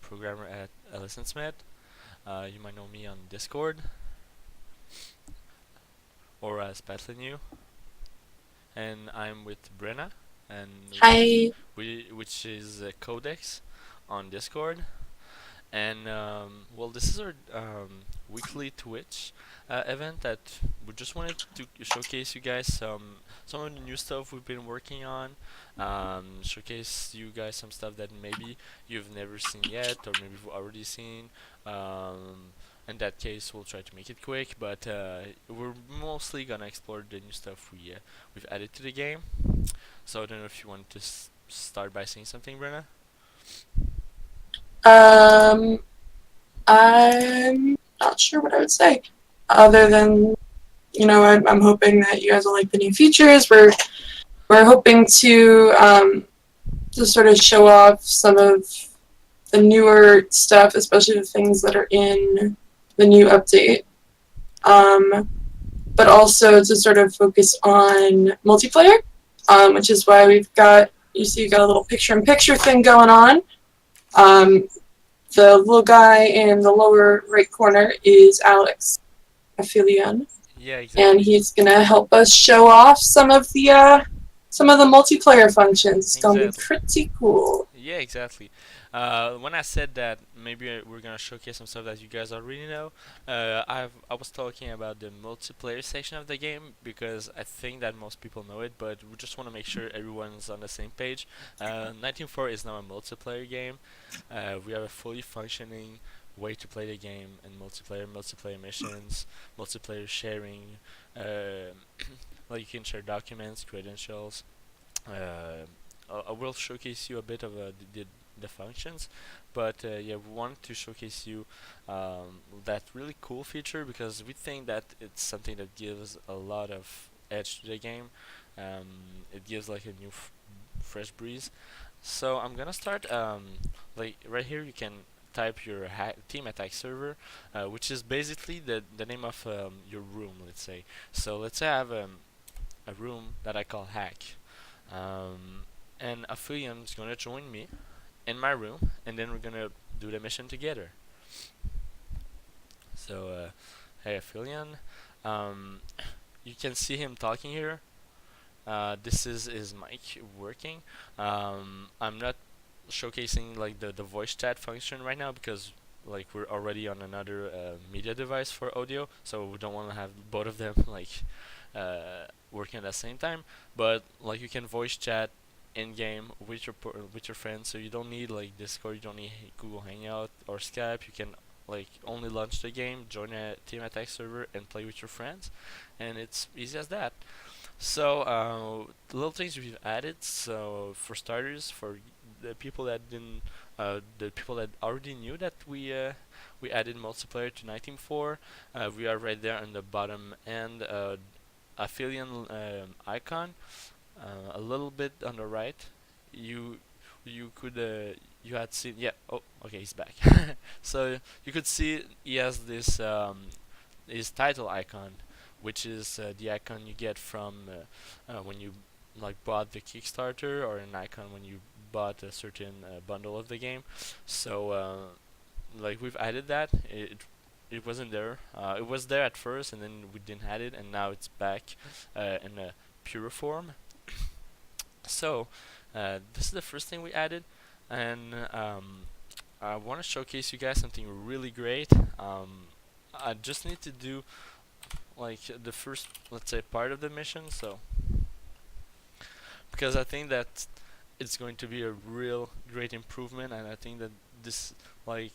programmer at Ellison Smith. You might know me on Discord or as Petlinu, and I'm with Brenna, and Hi. which is Codex on Discord. And well, this is our weekly Twitch event that we just wanted to showcase you guys some of the new stuff we've been working on. Showcase you guys some stuff that maybe you've never seen yet, or maybe you've already seen. In that case, we'll try to make it quick, but we're mostly gonna explore the new stuff we've added to the game. So I don't know if you want to start by saying something, Brenna. Um, I'm not sure what I would say, other than I'm hoping that you guys will like the new features. We're hoping to sort of show off some of the newer stuff, especially the things that are in the new update. Um, but also to sort of focus on multiplayer, which is why you got a little picture-in-picture thing going on. Um, The little guy in the lower right corner is Alex Aphelion, Yeah, and exactly. he's gonna help us show off some of the multiplayer functions. It's gonna be Exactly. pretty cool. Yeah, exactly. When I said that maybe we're gonna showcase some stuff that you guys already know, I was talking about the multiplayer section of the game because I think that most people know it, but we just want to make sure everyone's on the same page. 19.4 is now a multiplayer game. We have a fully functioning way to play the game and multiplayer missions, multiplayer sharing. Uh, like you can share documents, credentials. Uh, I will showcase you a bit of the functions, but yeah, we wanted to showcase you that really cool feature because we think that it's something that gives a lot of edge to the game. It gives like a new fresh breeze. So I'm gonna start like right here. You can type your team attack server, which is basically the name of your room. Let's say. So let's say I have a room that I call hack. Um, and Aphelion gonna join me in my room, and then we're gonna do the mission together. So, hey Aphelion, um, you can see him talking here. This is his mic working. I'm not showcasing like the voice chat function right now because like we're already on another media device for audio, so we don't want to have both of them like working at the same time. But like you can voice chat in game with your friends, so you don't need like Discord, you don't need Google Hangout or Skype. You can like only launch the game, join a team attack server, and play with your friends, and it's easy as that. So, the little things we've added. So, for starters, for the people that already knew that we added multiplayer to 19.4, we are right there on the bottom and affiliate icon, a little bit on the right. You you could you had seen, yeah. Oh, okay, he's back. So you could see he has this his title icon, which is the icon you get from when you like bought the Kickstarter, or an icon when you bought a certain bundle of the game. So like we've added that. It wasn't there. It was there at first, and then we didn't add it, and now it's back in a pure form. So this is the first thing we added, and I want to showcase you guys something really great. I just need to do like the first, let's say, part of the mission. So because I think that it's going to be a real great improvement, and I think that this like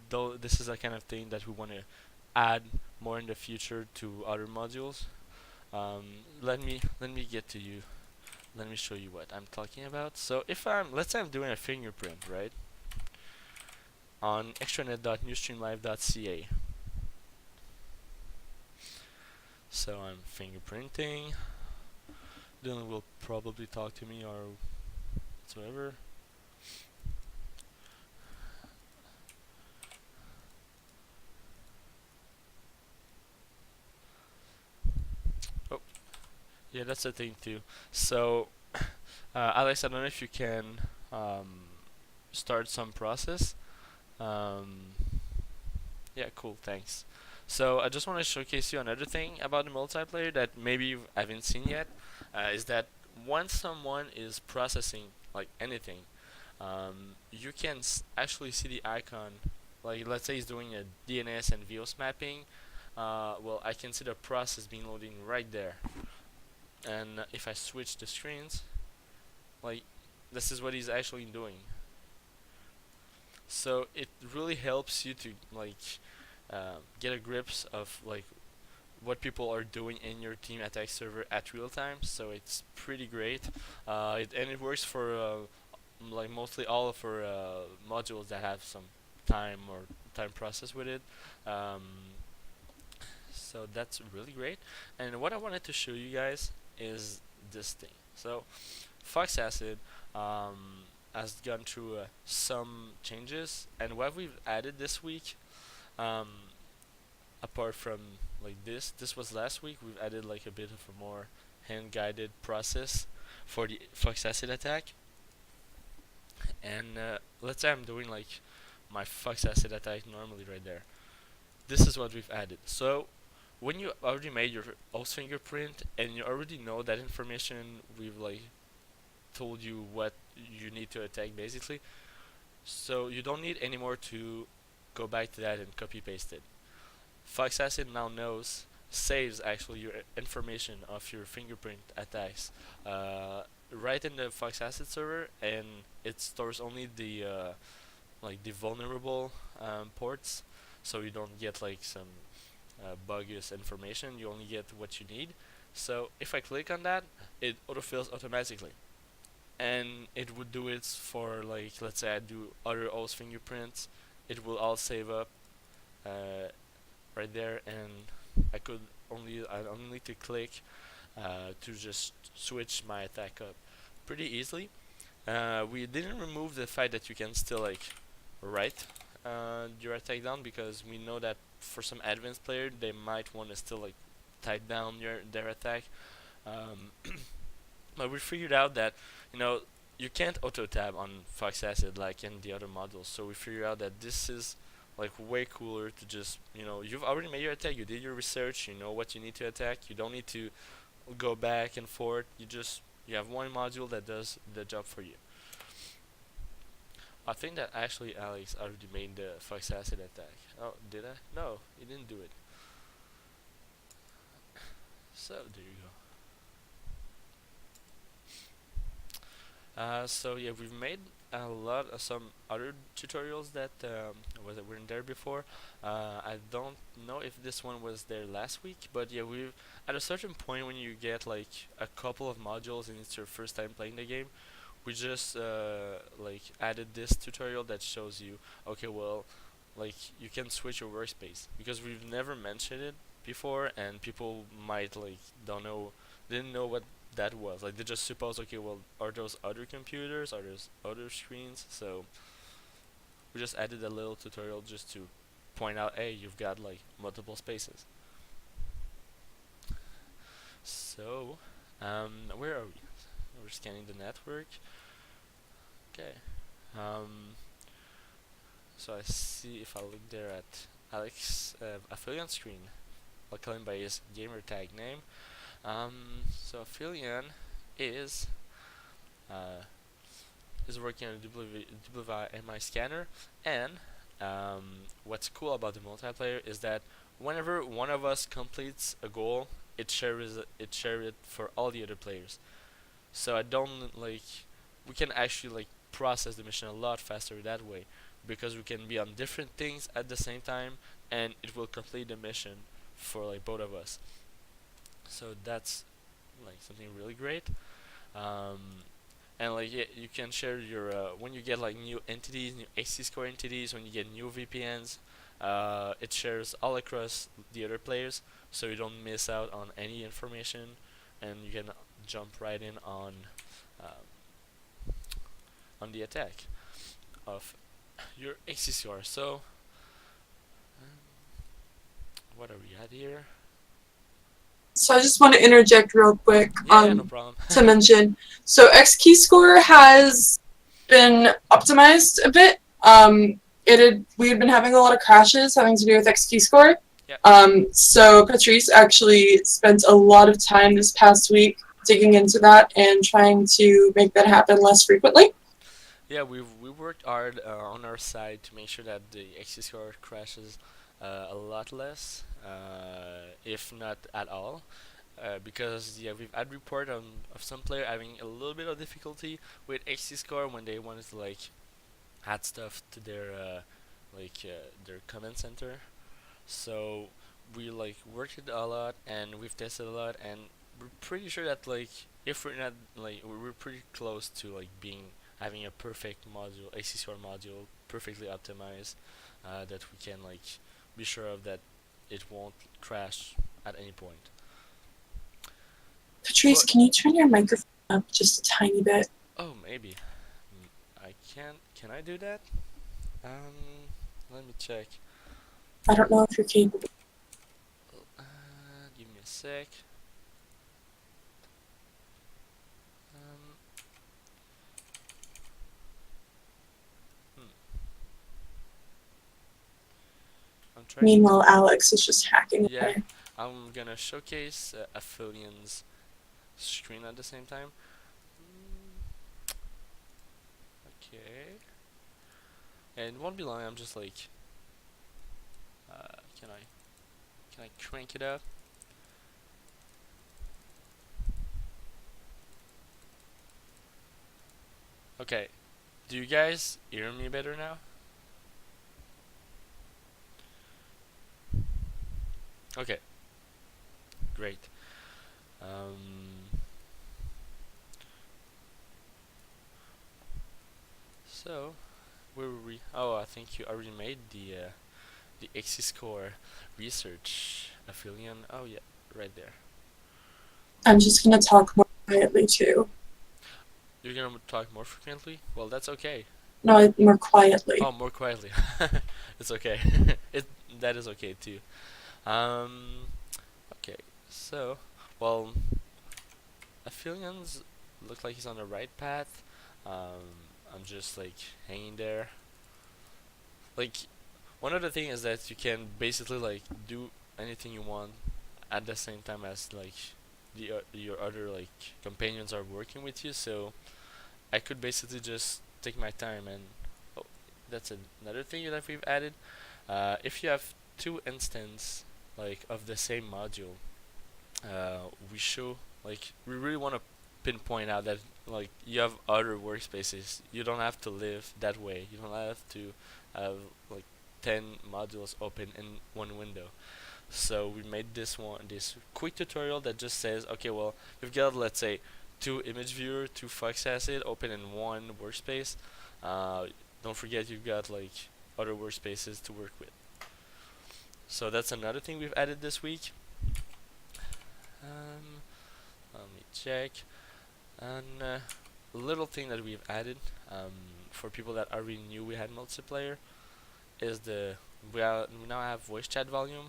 though this is a kind of thing that we want to add more in the future to other modules. Let me get to you. Let me show you what I'm talking about. So if let's say I'm doing a fingerprint, right, on extranet.newstreamlive.ca. So I'm fingerprinting. Dylan will probably talk to me or whatsoever. Oh, yeah, that's the thing too. So, Alex, I don't know if you can um, start some process. Um, yeah, cool. Thanks. So I just want to showcase you another thing about the multiplayer that maybe you haven't seen yet. Is that once someone is processing like anything, you can actually see the icon. Like let's say he's doing a DNS and VOS mapping. Well, I can see the process being loading right there. And if I switch the screens, like this is what he's actually doing. So it really helps you to like get a grips of like what people are doing in your team attack server at real time. So it's pretty great, and it works for like mostly all of our modules that have some time or time process with it. Um, so that's really great. And what I wanted to show you guys is this thing. So Fox Acid has gone through some changes, and what we've added this week, um, apart from like this was last week. We've added like a bit of a more hand-guided process for the Fox Acid attack. And let's say I'm doing like my Fox Acid attack normally right there. This is what we've added. So when you already made your host fingerprint and you already know that information, we've like told you what you need to attack basically. So you don't need anymore to go back to that and copy paste it. Fox Acid now knows, saves actually your information of your fingerprint attacks right in the Fox Acid server, and it stores only the like the vulnerable ports, so you don't get like some bogus information. You only get what you need. So if I click on that, it autofills automatically, and it would do it for like let's say I do other OS fingerprints. It will all save up uh, right there, and I only need to click to just switch my attack up pretty easily. We didn't remove the fact that you can still like write your attack down, because we know that for some advanced player they might want to still like type down their attack. Um, but we figured out that you know you can't auto tab on Fox Acid like in the other modules, so we figured out that this is like way cooler to just you've already made your attack, you did your research, you know what you need to attack, you don't need to go back and forth, you have one module that does the job for you. I think that actually Alex already made the Fox Acid attack. Oh, did I? No, he didn't do it. So there you go. So yeah, we've made a lot of some other tutorials that weren't there before. I don't know if this one was there last week, but yeah, we've at a certain point when you get like a couple of modules and it's your first time playing the game, we just like added this tutorial that shows you, okay, well, like you can switch your workspace, because we've never mentioned it before, and people might like didn't know what that was. Like they just suppose, okay, well, are those other computers? Are those other screens? So we just added a little tutorial just to point out, hey, you've got like multiple spaces. So, where are we? We're scanning the network. Okay. Um, so I see if I look there at Alex affiliate screen, I'll call him by his gamer tag name. So Affilian is uh, is working on a WMI scanner, and what's cool about the multiplayer is that whenever one of us completes a goal, it shares it for all the other players. So I don't like we can actually like process the mission a lot faster that way, because we can be on different things at the same time, and it will complete the mission for like both of us. So that's like something really great. Um, and like yeah, you can share your when you get like new entities, new AC score entities, when you get new VPNs, it shares all across the other players, so you don't miss out on any information, and you can jump right in on the attack of your AC score. So what are we at here? So I just want to interject real quick Yeah, no problem. to mention. So X key score has been optimized a bit. we had been having a lot of crashes having to do with XP score. Yeah. So Patrice actually spent a lot of time this past week digging into that and trying to make that happen less frequently. Yeah, we worked hard on our side to make sure that the XC score crashes a lot less, if not at all. Because yeah, we've had report of some player having a little bit of difficulty with XC score when they wanted to like add stuff to their command center. So we like worked it a lot and we've tested a lot, and we're pretty sure that like if we're not like we're pretty close to like being having a perfect module, ACCR module, perfectly optimized, that we can like be sure of that it won't crash at any point. Patrice, But can you turn your microphone up just a tiny bit? oh, maybe. I can. Can I do that? Let me check. I don't know if you're capable. Give me a sec. Um, hmm. I'm trying Meanwhile, to. Alex is just hacking Yeah, away. I'm gonna showcase Affilian's screen at the same time. Okay. And it won't be long. I'm just like, can I crank it up? Okay. Do you guys hear me better now? Okay. Great. Um, so where were we? Oh, I think you already made the XC score research affiliate. Oh yeah, right there. I'm just gonna talk more quietly too. You're gonna talk more frequently? Well, that's okay. No, more quietly. Oh, more quietly. It's okay. it that is okay too. Um, okay. So, well, affiliates look like he's on the right path. I'm just like hanging there. Like, one other thing is that you can basically like do anything you want at the same time as like your other like companions are working with you. So I could basically just take my time and oh, that's another thing that we've added. If you have two instances like of the same module, we show like we really want to pinpoint out that like you have other workspaces. You don't have to live that way. You don't have to have like 10 modules open in one window. So we made this quick tutorial that just says, okay, well, you've got, let's say, two image viewer, two Fox asset open in one workspace. Don't forget you've got like other workspaces to work with. So that's another thing we've added this week. Um, Let me check. And a little thing that we've added for people that already knew we had multiplayer is we now have voice chat volume.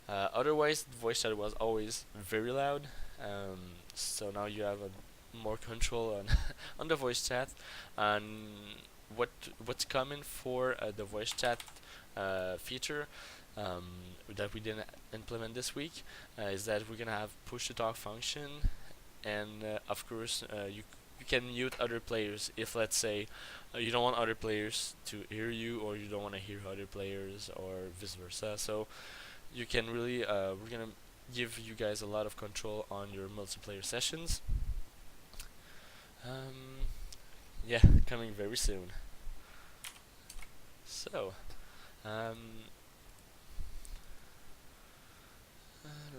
Otherwise, voice chat was always very loud. So now you have more control on on the voice chat. And what's common for the voice chat feature that we didn't implement this week is that we're gonna have push to talk function, and of course you can mute other players if, let's say, you don't want other players to hear you, or you don't want to hear other players, or vice versa. So you can really we're gonna give you guys a lot of control on your multiplayer sessions. Yeah, coming very soon. So um,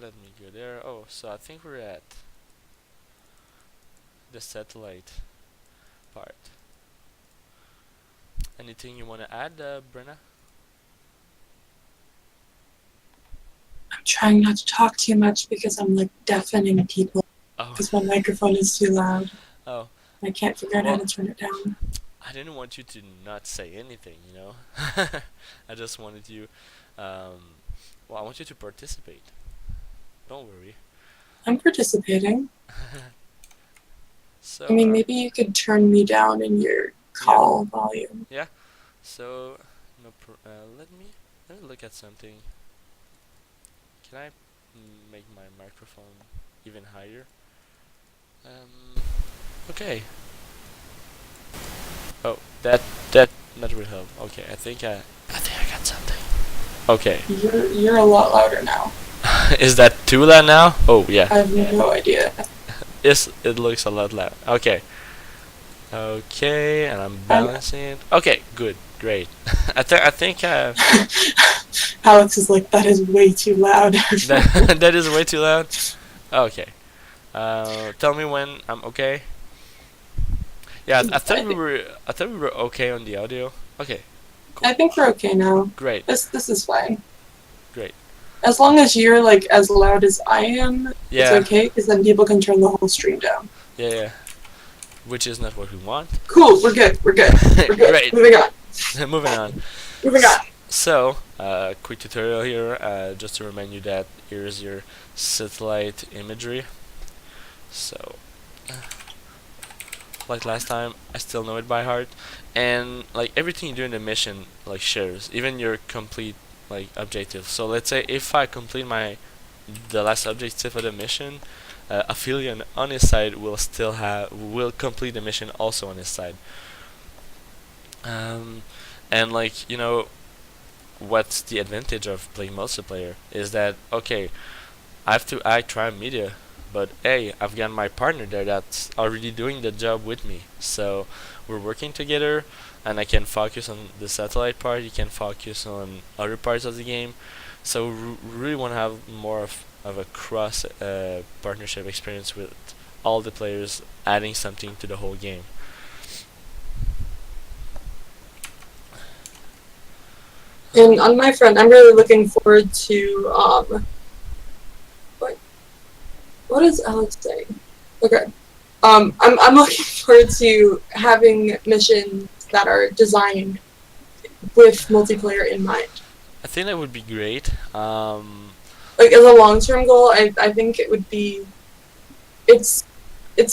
let me go there. Oh, so I think we're at the satellite part. Anything you want to add, Brenna? I'm trying not to talk too much because I'm like deafening people Oh, because my microphone is too loud. oh. I can't figure out how Well, to turn it down. I didn't want you to not say anything, you know. I just wanted you. Well, I want you to participate. Don't worry. I'm participating. So, I mean, maybe you could turn me down in your yeah, call volume. yeah. So No. Let me look at something. Can I make my microphone even higher? Okay. Oh, that will help. Okay, I think I got something. Okay. You're a lot louder now. Is that too loud now? Oh yeah. I have no idea. It looks a lot loud. Okay. Okay, and I'm balancing it. Okay, good, great. I think Alex is like, that is way too loud. that is way too loud. Okay. Tell me when I'm okay. Yeah, I thought we were okay on the audio. Okay, cool. I think we're okay now. Great, This is fine. great. As long as you're like as loud as I am, it's Yeah, okay because then people can turn the whole stream down. yeah, yeah. Which is not what we want. Cool. We're good. We're good. We're good. Great. Moving on. Moving on. Moving on. So, quick tutorial here, just to remind you that here's your satellite imagery. So, like last time, I still know it by heart, and like everything you do in the mission like shares, even your complete like objective. So let's say if I complete the last objective of the mission, Aphelion on his side will complete the mission also on his side. And like what's the advantage of playing multiplayer is that okay, I have to act crime media, but hey, I've got my partner there that's already doing the job with me. So we're working together, and I can focus on the satellite part. You can focus on other parts of the game. So we really want to have more of a cross partnership experience with all the players, adding something to the whole game. And on my front, I'm really looking forward to what is Alex saying? Okay. I'm looking forward to having missions that are designed with multiplayer in mind. I think that would be great. Like as a long-term goal, I think it would be. It's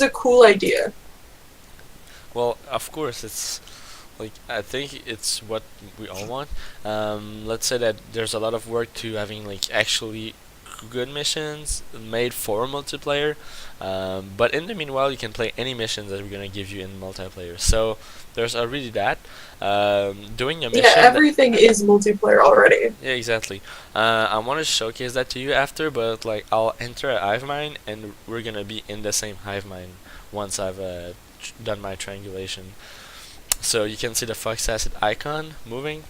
a cool idea. Well, of course, it's like I think it's what we all want. Let's say that there's a lot of work to having like actually good missions made for multiplayer, but in the meanwhile you can play any missions that we're gonna give you in multiplayer. So there's already that. Doing a mission. Yeah, everything is multiplayer already. Yeah, exactly. I want to showcase that to you after, but like I'll enter a hive mind and we're gonna be in the same hive mind once I've done my triangulation. So you can see the Fox Acid icon moving.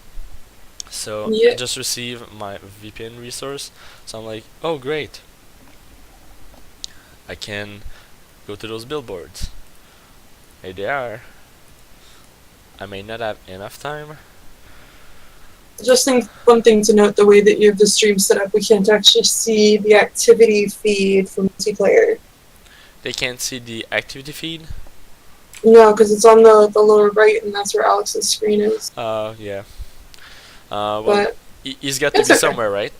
So Yeah. I just received my VPN resource. So I'm like, oh great. I can go to those billboards. Here they are. I may not have enough time. Just think one thing to note: the way that you have the stream set up, we can't actually see the activity feed from multiplayer. They can't see the activity feed. No, because it's on the lower right, and that's where Alex's screen is. Yeah. Well, But he's got to be it's okay. somewhere, right?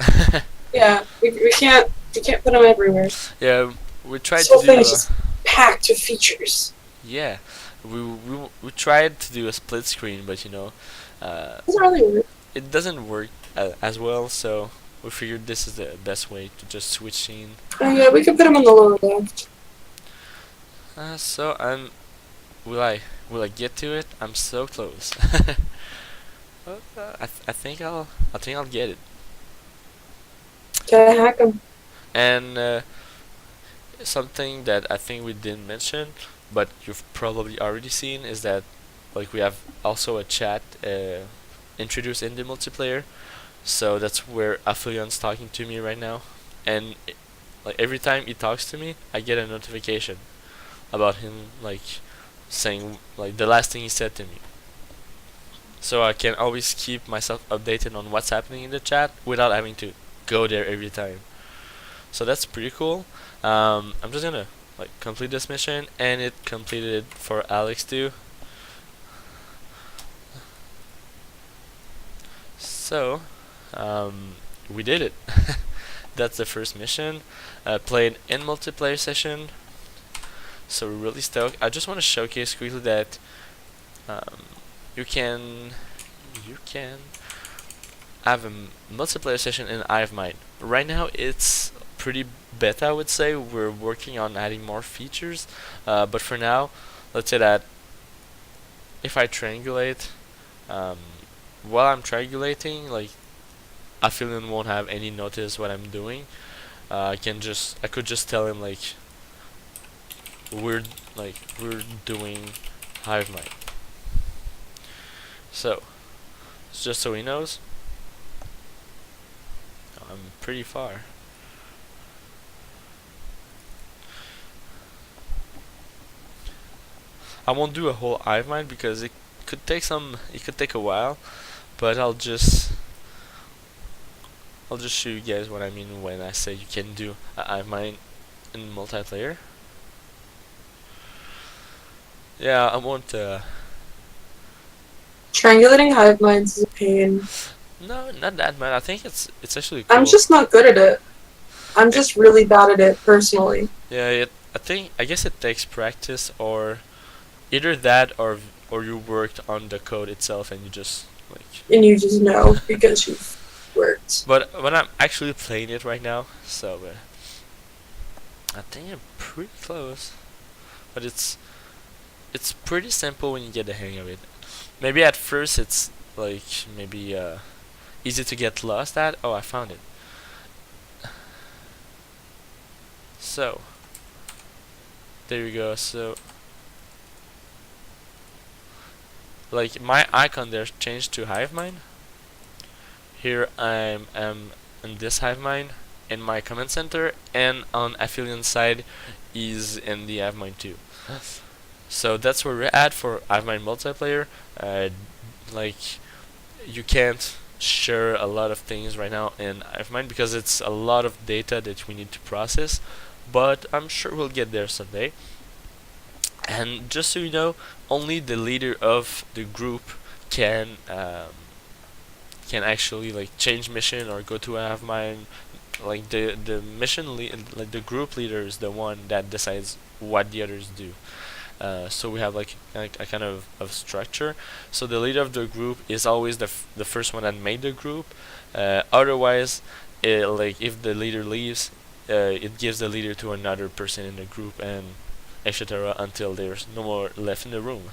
Yeah, we can't put them everywhere. Yeah, we tried This whole to thing do. is just packed with features. Yeah, we tried to do a split screen, but Doesn't really work. it doesn't work as well. So we figured this is the best way to just switch scene. Oh yeah, we can put them on the lower left. So will I get to it? I'm so close. I think I'll get it. Gotta hack them. And something that I think we didn't mention, but you've probably already seen, is that like we have also a chat introduced in the multiplayer. So that's where Aphilion's talking to me right now, and like every time he talks to me, I get a notification about him like saying like the last thing he said to me. So I can always keep myself updated on what's happening in the chat without having to go there every time. So that's pretty cool. I'm just gonna like complete this mission, and it completed for Alex too. So we did it. That's the first mission. Played in multiplayer session. So we're really stoked. I just want to showcase quickly that you can I have a multiplayer session in Hive Mind. Right now it's pretty beta, I would say. We're working on adding more features, but for now, let's say that if I triangulate, um, while I'm triangulating, like affiliate won't have any notice what I'm doing. I could just tell him we're we're doing Hive Mind. So just so he knows, I'm pretty far. I won't do a whole Hive Mind because it could take a while, but I'll just show you guys what I mean when I say you can do a Hive Mind in multiplayer. Yeah, I won't. Triangulating hive minds is a pain. No, not that bad. I think it's actually cool. I'm just not good at it. I'm just really bad at it personally. Yeah, I guess it takes practice, or either that, or you worked on the code itself and you just And you just know because you've worked. But when I'm actually playing it right now, so I think I'm pretty close. But it's pretty simple when you get the hang of it. Maybe at first it's maybe easy to get lost at. Oh, I found it. So there you go. So my icon there changed to Hive Mind. Here I'm in this Hive Mind in my command center, and on affiliate side is in the Hive Mind too. So that's where we're at for Hive Mind multiplayer. You can't share a lot of things right now in Hive Mind because it's a lot of data that we need to process, but I'm sure we'll get there someday. And just so you know, only the leader of the group can actually change mission or go to Hive Mind. The the group leader is the one that decides what the others do. So we have a kind of structure. So the leader of the group is always the first one that made the group. Otherwise, if the leader leaves, it gives the leader to another person in the group, and etc. until there's no more left in the room.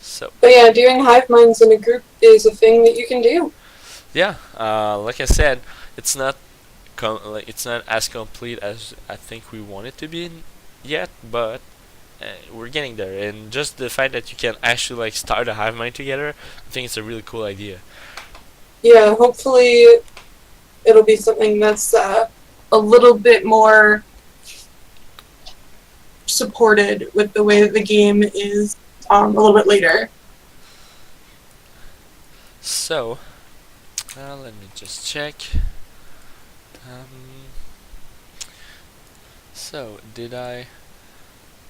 So. But yeah, doing hive minds in a group is a thing that you can do. Yeah, like I said, it's not it's not as complete as I think we want it to be yet, but we're getting there. And just the fact that you can actually start a hive mind together, I think it's a really cool idea. Yeah, hopefully it'll be something that's a little bit more supported with the way that the game is a little bit later. So, let me just check. So did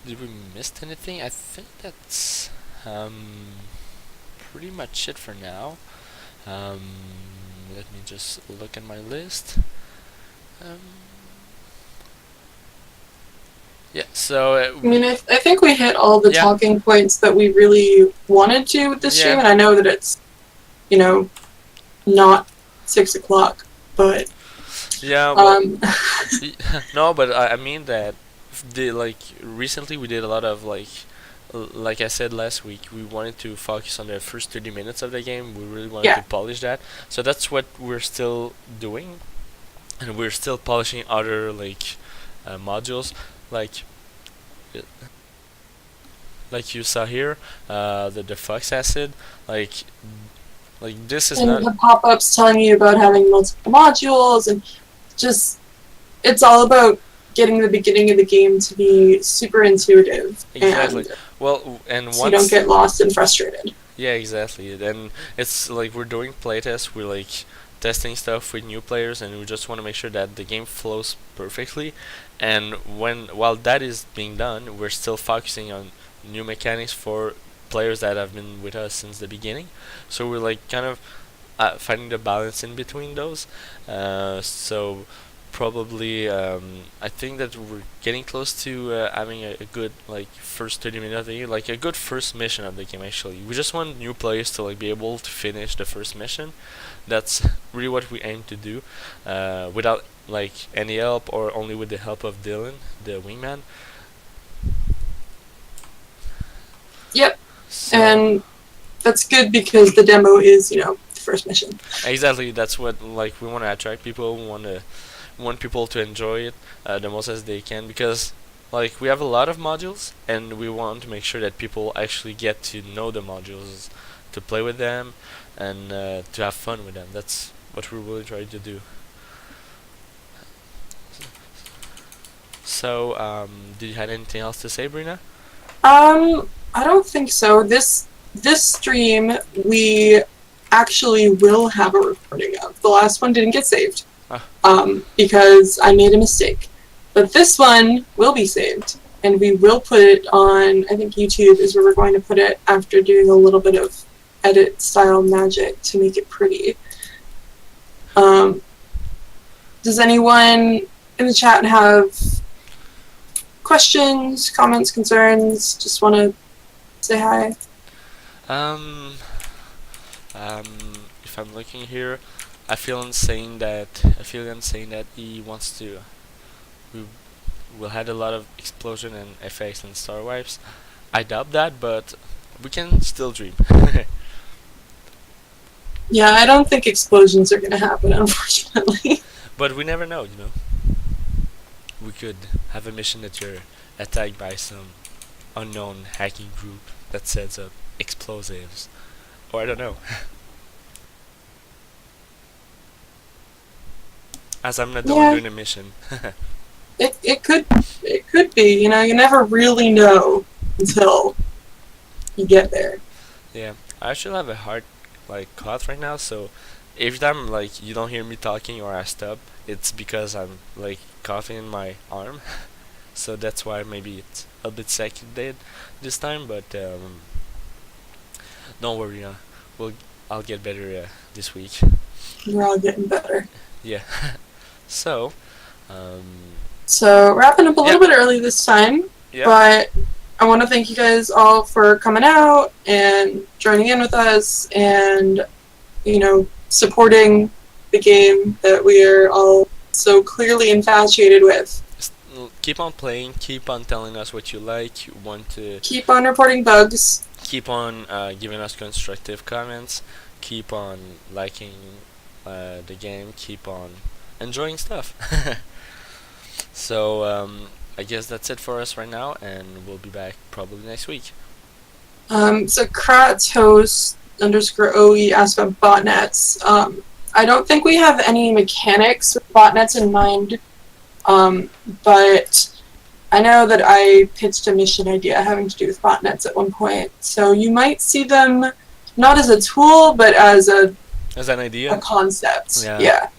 we missed anything? I think that's pretty much it for now. Let me just look at my list. Yeah, so I mean, I think we hit all the talking points that we really wanted to with this stream, and I know that it's, not 6 o'clock, but yeah, well, no, but I mean that recently we did a lot of like I said last week, we wanted to focus on the first 30 minutes of the game. We really wanted to polish that, so that's what we're still doing, and we're still polishing other modules like you saw here, the fox acid, this is not the pop-ups telling you about having multiple modules, and just it's all about getting the beginning of the game to be super intuitive. Exactly. And so you don't get lost and frustrated. Yeah, exactly. And it's we're doing playtests. We're testing stuff with new players, and we just want to make sure that the game flows perfectly. And while that is being done, we're still focusing on new mechanics for players that have been with us since the beginning. So we're kind of finding the balance in between those. So probably I think that we're getting close to having a good like first 30 minutes of the game, like a good first mission of the game. Actually, we just want new players to like be able to finish the first mission. That's really what we aim to do, without like any help or only with the help of Dylan, the wingman. Yep, So and that's good because the demo is, the first mission. exactly, that's what like we want to attract people. We want people to enjoy it the most as they can, because like we have a lot of modules and we want to make sure that people actually get to know the modules, to play with them, and to have fun with them. That's what we're really trying to do. So, did you have anything else to say, Brina? I don't think so. This stream we actually will have a recording of. The last one didn't get saved. Because I made a mistake. But this one will be saved, and we will put it on, I think YouTube is where we're going to put it after doing a little bit of edit style magic to make it pretty. Does anyone in the chat have questions, comments, concerns? Just want to say hi? Um, if I'm looking here, I feel him saying that he wants to. We will had a lot of explosion and effects and star wipes. I doubt that, but we can still dream. Yeah, I don't think explosions are going to happen, unfortunately. But we never know, you know. We could have a mission that you're attacked by some unknown hacking group that sets up explosives, or I don't know. As I'm not the one doing a mission. It could be, you never really know until you get there. Yeah, I actually have a hard cough right now, so every time like you don't hear me talking or I stop, it's because I'm like coughing in my arm. So that's why maybe it's a bit seconded this time, but don't worry, I'll get better this week. We're all getting better. Yeah. So wrapping up a little bit early this time, but I want to thank you guys all for coming out and joining in with us and, supporting the game that we are all so clearly infatuated with. Keep on playing, keep on telling us what you like, you want to... Keep on reporting bugs. Keep on giving us constructive comments, keep on liking the game, keep on enjoying stuff. So I guess that's it for us right now, and we'll be back probably next week. So Kratos _OE asked about botnets. I don't think we have any mechanics with botnets in mind, but I know that I pitched a mission idea having to do with botnets at one point, so you might see them not as a tool, but as an idea, a concept. Yeah.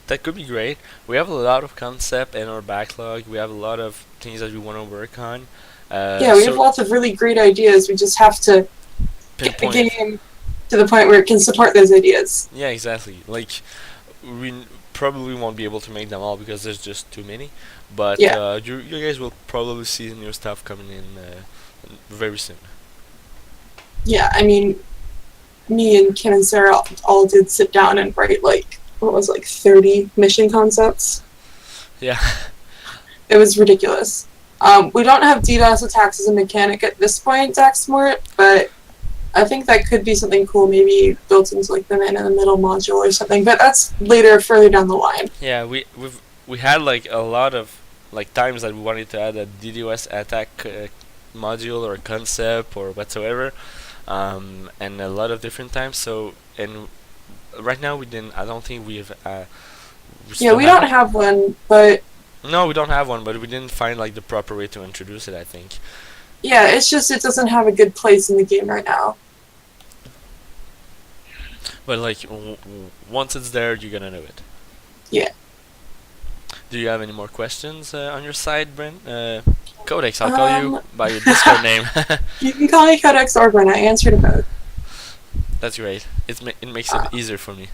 That could be great. We have a lot of concept in our backlog. We have a lot of things that we want to work on. We have lots of really great ideas. We just have to get the game to the point where it can support those ideas. Yeah, exactly. Like, we probably won't be able to make them all because there's just too many. But you guys will probably see new stuff coming in very soon. Yeah, I mean, me and Ken and Sarah all did sit down and write 30 mission concepts. Yeah. It was ridiculous. We don't have DDoS attacks as a mechanic at this point, Daxmort, but I think that could be something cool, maybe built into the man in the middle module or something, but that's further down the line. Yeah, we had a lot of times that we wanted to add a DDoS attack module or concept or whatsoever, and a lot of different times. So, and right now we didn't. I don't think we've. We don't have one, but. No, we don't have one, but we didn't find the proper way to introduce it, I think. Yeah, it's just it doesn't have a good place in the game right now. But once it's there, you're gonna know it. Yeah. Do you have any more questions on your side, Bryn? Codex, I'll call you by your Discord name. You can call me Codex or Bryn. I answer to both. That's great. It makes it easier for me.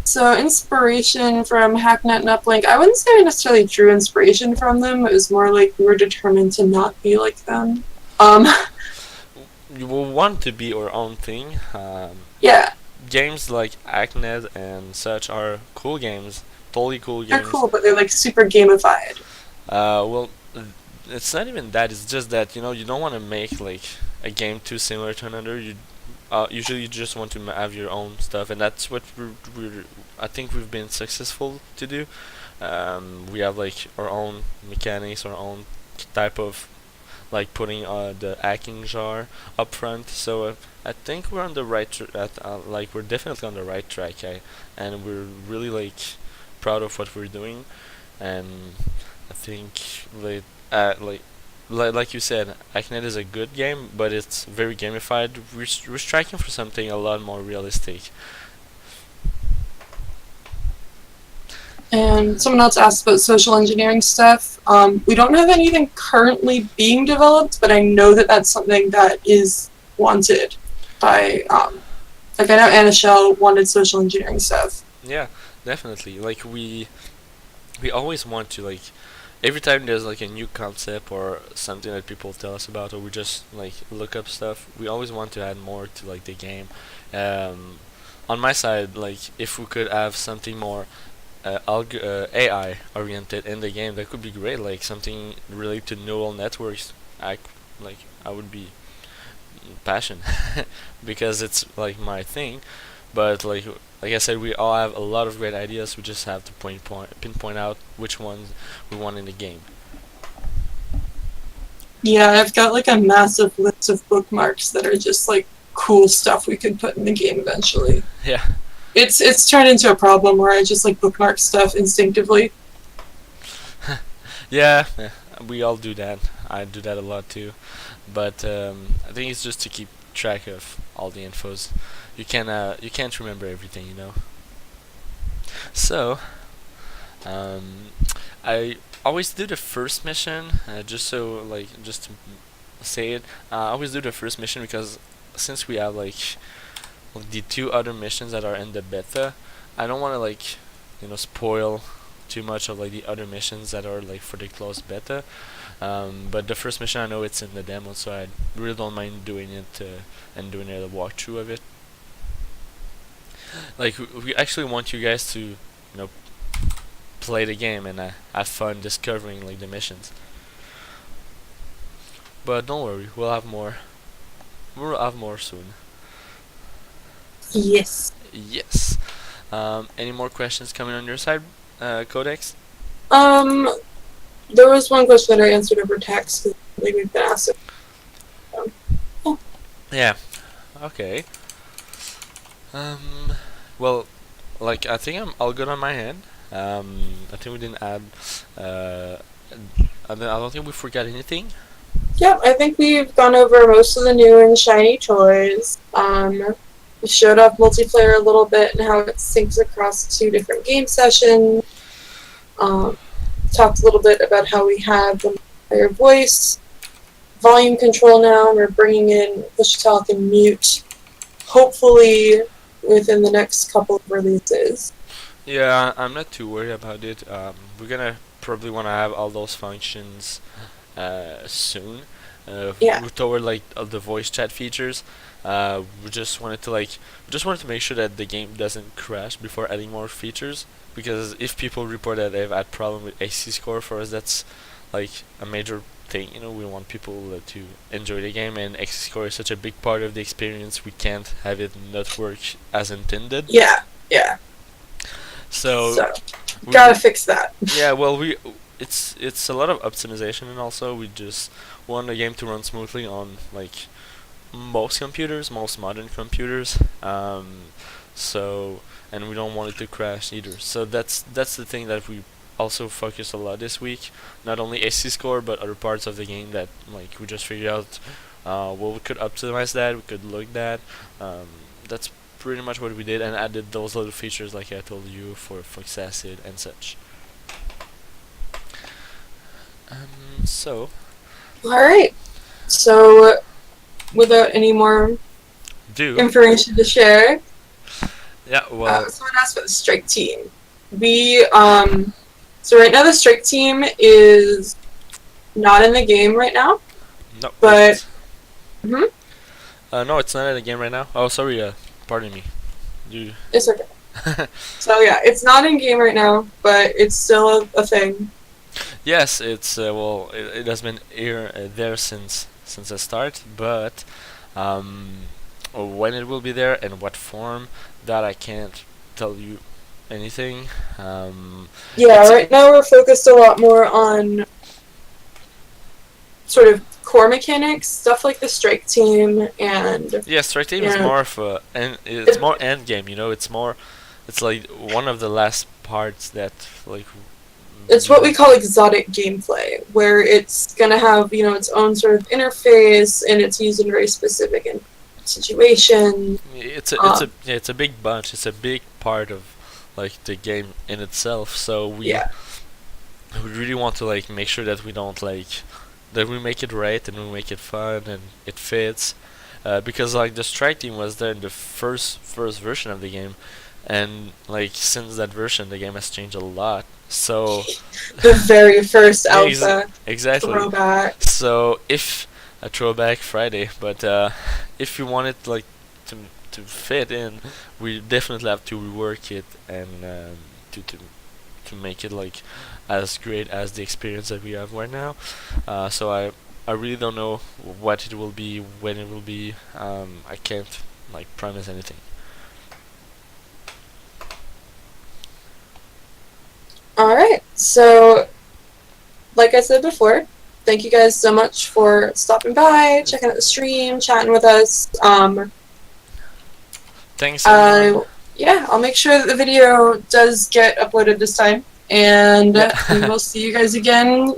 So inspiration from Hacknet and Uplink, I wouldn't say I necessarily drew inspiration from them. It was more like we were determined to not be like them. Um, You will want to be our own thing. yeah, Games like Hacknet and such are cool games, totally cool they're games. cool, but they're like super gamified. Well, it's not even that. It's just that you don't want to make like a game too similar to another. Usually you just want to have your own stuff, and that's what I think we've been successful to do. We have like our own mechanics, our own type of like putting the hacking jar up front. So I think we're on the right like we're definitely on the right track, and we're really like proud of what we're doing, and I think like you said, Acnet is a good game, but it's very gamified. We're striking for something a lot more realistic. And someone else asked about social engineering stuff. We don't have anything currently being developed, but I know that that's something that is wanted by, like I know Anna Shell wanted social engineering stuff. Yeah, definitely. Like we always want to like every time there's like a new concept or something that people tell us about, or we just like look up stuff, we always want to add more to like the game. On my side, like if we could have something more AI oriented in the game, that could be great. Like something related to neural networks. I would be passionate because it's like my thing. But like I said, we all have a lot of great ideas. We just have to pinpoint out which ones we want in the game. Yeah, I've got like a massive list of bookmarks that are just like cool stuff we could put in the game eventually. Yeah. It's turned into a problem where I just like bookmark stuff instinctively. Yeah, we all do that. I do that a lot too, but I think it's just to keep track of all the infos. You can't remember everything, you know. So um, I always do the first mission, just to say it. I always do the first mission because since we have like the two other missions that are in the beta, I don't want to like spoil too much of like the other missions that are like for the closed beta. But the first mission I know it's in the demo, so I really don't mind doing it and doing a walkthrough of it. Like we actually want you guys to play the game and have fun discovering like the missions. But don't worry, we'll have more. We'll have more soon. Yes. Yes. Any more questions coming on your side, Codex? Um, there was one question that I answered over text. Like we've been asked. Yeah. Okay. Well, like I think I'm all good on my hand. I think we didn't add. I don't think we forgot anything. Yep, I think we've gone over most of the new and shiny toys. We showed off multiplayer a little bit and how it syncs across 2 different game sessions. Talked a little bit about how we have the multiplayer voice, volume control now. We're bringing in push to talk and mute, hopefully within the next couple of releases. Yeah, I'm not too worried about it. We're gonna probably want to have all those functions soon. Yeah. Toward like the voice chat features. We just wanted to make sure that the game doesn't crash before adding more features. Because if people report that they've had problem with AC score, for us that's like a major thing. We want people to enjoy the game, and AC score is such a big part of the experience. We can't have it not work as intended. Yeah. So gotta fix that. Yeah, well, it's a lot of optimization, and also we just want the game to run smoothly on like most modern computers. So and we don't want it to crash either. So that's the thing that we also focus a lot this week. Not only AC score, but other parts of the game that like we just figured out. Well, we could optimize that. We could look that. That's pretty much what we did, and added those little features like I told you for Flux Acid and such. So. Alright. So, without any more information to share, Yeah. Well. Someone asked about the strike team. We so right now the strike team is not in the game right now, No. but mhm, No, it's not in the game right now. Oh, sorry. Pardon me. You. it's okay. So yeah, it's not in game right now, but it's still a thing. Yes, it's well. It has been here there since the start, but when it will be there and what form, that I can't tell you anything. Yeah, It's right now we're focused a lot more on sort of core mechanics, stuff like the strike team, and Yeah, Strike Team you is know, more of a, and it's more end game. You know, it's more, it's like one of the last parts that like it's you what we have. call exotic gameplay, where it's gonna have its own sort of interface, and it's used in very specific situations. It's a big bunch. It's a big part of like the game in itself. So Yeah, we really want to like make sure that we don't like that we make it right and we make it fun and it fits. Because like the strike team was there in the first version of the game, and like since that version the game has changed a lot. So the very first yeah, alpha exactly. throwback. So if a throwback Friday, but if you want it like to to fit in, we definitely have to rework it and to make it like as great as the experience that we have right now. So I really don't know what it will be, when it will be. I can't like promise anything. All right, so like I said before, thank you guys so much for stopping by, checking out the stream, chatting with us. Thanks everyone. Yeah, I'll make sure that the video does get uploaded this time, and Yeah. we will see you guys again,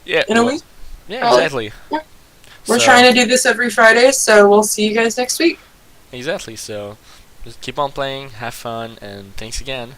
Yeah. in a Well. week. Yeah. Probably. Exactly. Yeah. We're So trying to do this every Friday, so we'll see you guys next week. exactly. So just keep on playing, have fun, and thanks again.